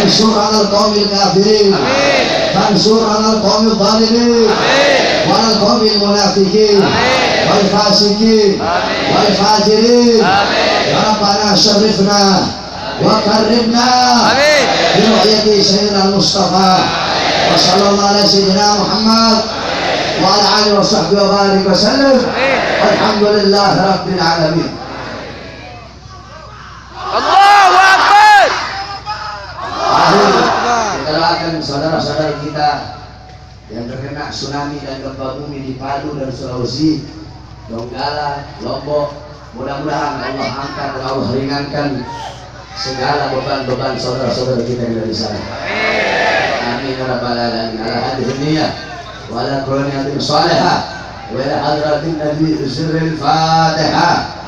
Mansur alal qaumil kafirin, mansur alal qaumil zalimin, wal qaumil munafiqin, wal fasiqin, wal fajirin. Ya Rabbana syarifna wa karrimna bi ru'yati sayyidina Mustafa wa sallallahu ala sayyidina Muhammad wa ala alihi wa sahbihi wa barik wa sallam. Alhamdulillah rabbil alamin. Allahu Akbar. Akhir kita doakan saudara-saudara kita yang terkena tsunami dan gempa bumi di Palu dan Sulawesi, Donggala, Lombok. Mudah-mudahan Allah angkat dan Allah ringankan segala beban-beban saudara-saudara kita yang ada di sana. Amin ya rabbal alamin. Ala hadhihi niyyah wa ala kulli niyatin salihah wa ila hadratin nabi sirril Fatihah.